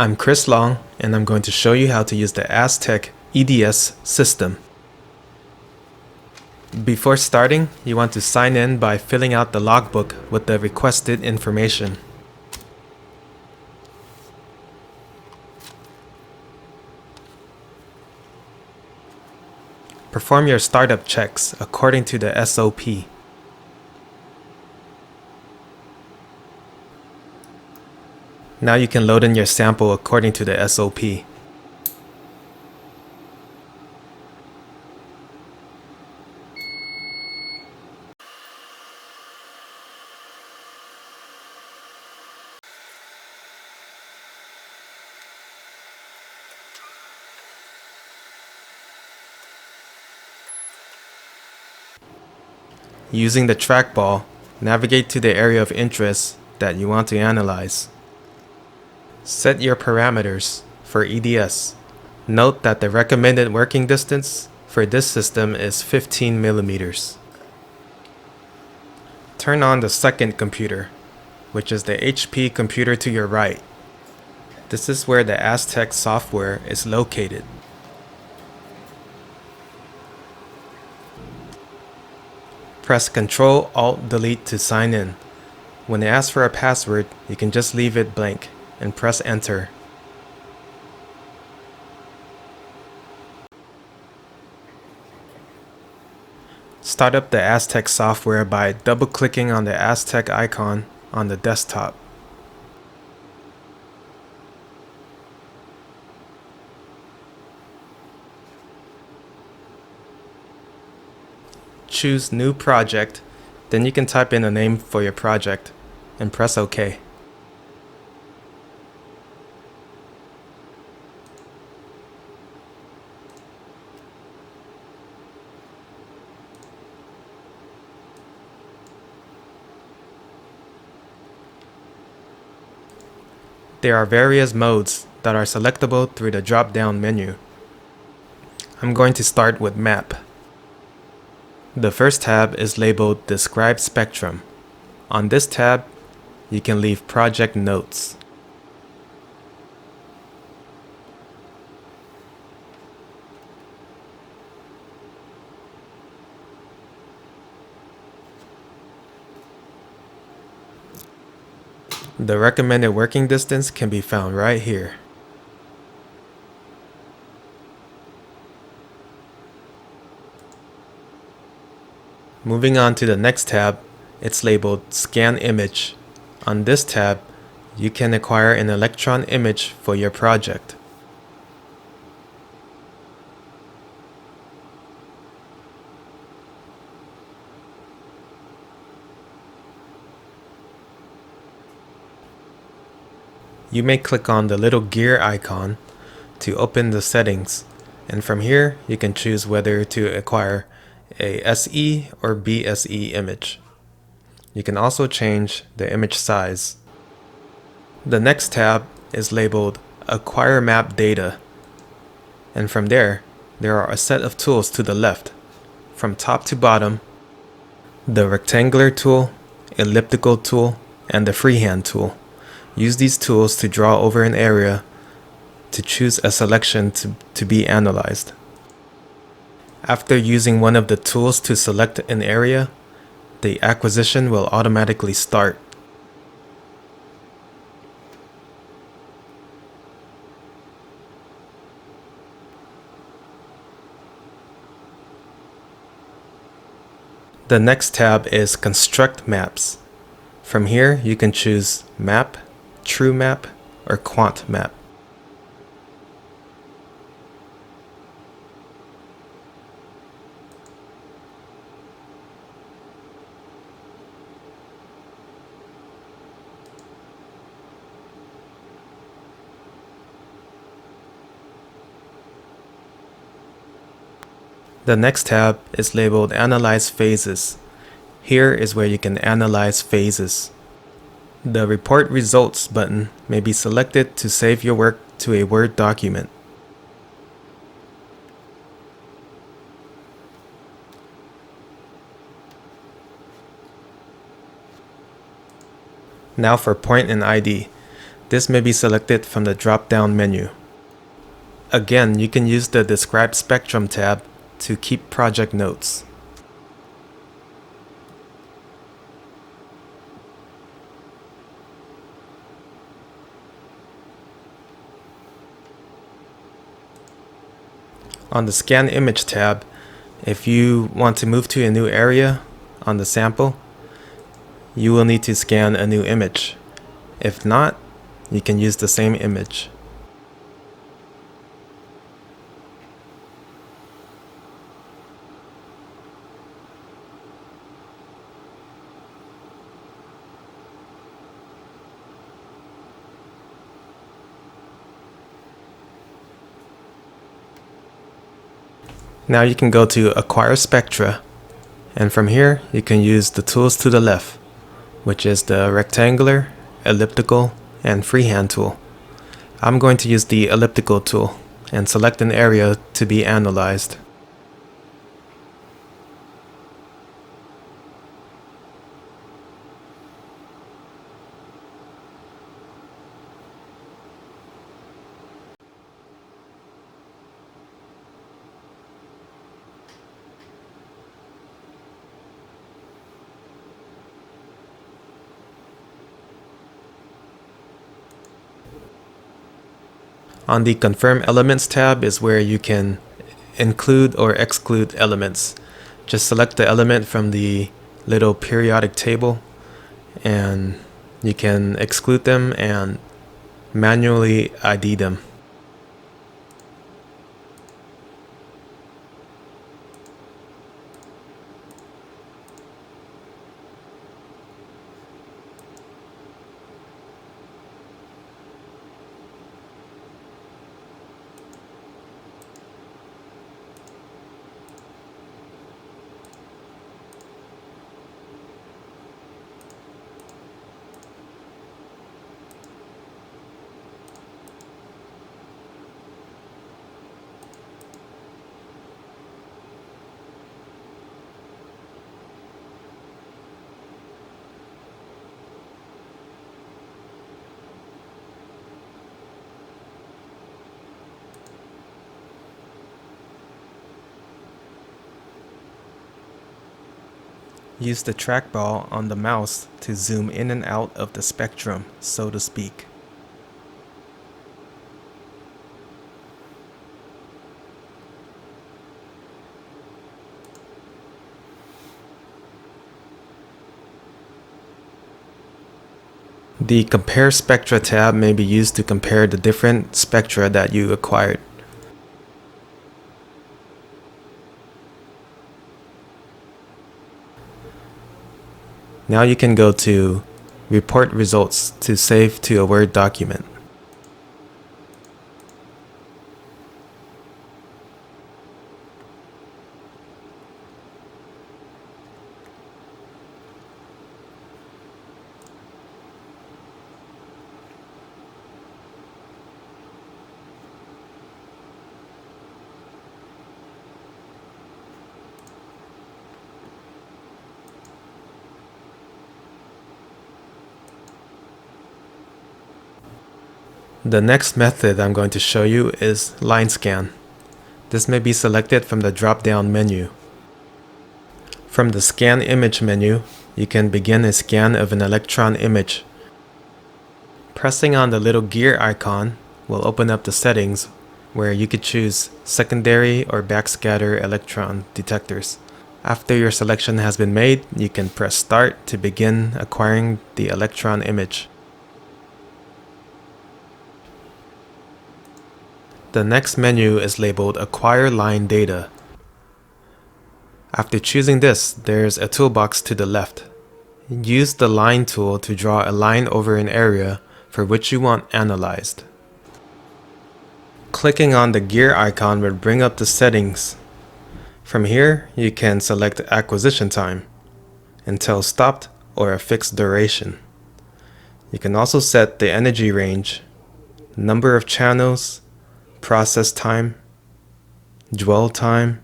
I'm Chris Long, and I'm going to show you how to use the Aztec EDS system. Before starting, you want to sign in by filling out the logbook with the requested information. Perform your startup checks according to the SOP. Now you can load in your sample according to the SOP. Using the trackball, navigate to the area of interest that you want to analyze. Set your parameters for EDS. Note that the recommended working distance for this system is 15 millimeters. Turn on the second computer, which is the HP computer to your right. This is where the Aztec software is located. Press Ctrl-Alt-Delete to sign in. When they ask for a password, you can just leave it blank and press Enter. Start up the Aztec software by double-clicking on the Aztec icon on the desktop. Choose New Project, then you can type in a name for your project and press OK. There are various modes that are selectable through the drop-down menu. I'm going to start with Map. The first tab is labeled Describe Spectrum. On this tab, you can leave project notes. The recommended working distance can be found right here. Moving on to the next tab, it's labeled Scan Image. On this tab, you can acquire an electron image for your project. You may click on the little gear icon to open the settings, and from here you can choose whether to acquire a SE or BSE image. You can also change the image size. The next tab is labeled Acquire Map Data, and from there are a set of tools to the left. From top to bottom, the rectangular tool, elliptical tool, and the freehand tool. Use these tools to draw over an area to choose a selection to be analyzed. After using one of the tools to select an area, the acquisition will automatically start. The next tab is Construct Maps. From here, you can choose Map, True Map, or Quant Map. The next tab is labeled Analyze Phases. Here is where you can analyze phases. The Report Results button may be selected to save your work to a Word document. Now for Point and ID. This may be selected from the drop-down menu. Again, you can use the Describe Spectrum tab to keep project notes. On the Scan Image tab, if you want to move to a new area on the sample, you will need to scan a new image. If not, you can use the same image. Now you can go to Acquire Spectra, and from here you can use the tools to the left, which is the rectangular, elliptical, and freehand tool. I'm going to use the elliptical tool and select an area to be analyzed. On the Confirm Elements tab is where you can include or exclude elements. Just select the element from the little periodic table and you can exclude them and manually ID them. Use the trackball on the mouse to zoom in and out of the spectrum, so to speak. The Compare Spectra tab may be used to compare the different spectra that you acquired. Now you can go to Report Results to save to a Word document. The next method I'm going to show you is line scan. This may be selected from the drop-down menu. From the Scan Image menu, you can begin a scan of an electron image. Pressing on the little gear icon will open up the settings where you could choose secondary or backscatter electron detectors. After your selection has been made, you can press Start to begin acquiring the electron image. The next menu is labeled Acquire Line Data. After choosing this, there's a toolbox to the left. Use the Line tool to draw a line over an area for which you want analyzed. Clicking on the gear icon will bring up the settings. From here, you can select acquisition time, until stopped, or a fixed duration. You can also set the energy range, number of channels, process time, dwell time,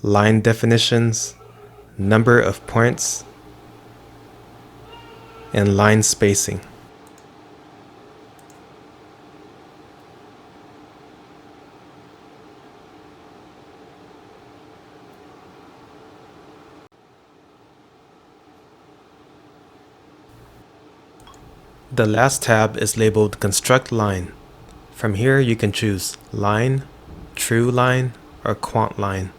line definitions, number of points, and line spacing. The last tab is labeled Construct Line. From here you can choose Line, True Line, or Quant Line.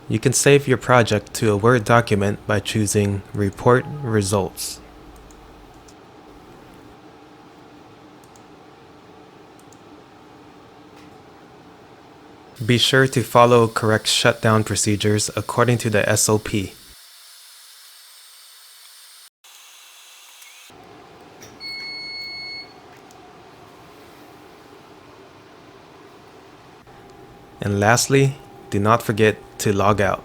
You can save your project to a Word document by choosing Report Results. Be sure to follow correct shutdown procedures according to the SOP. And lastly, do not forget to log out.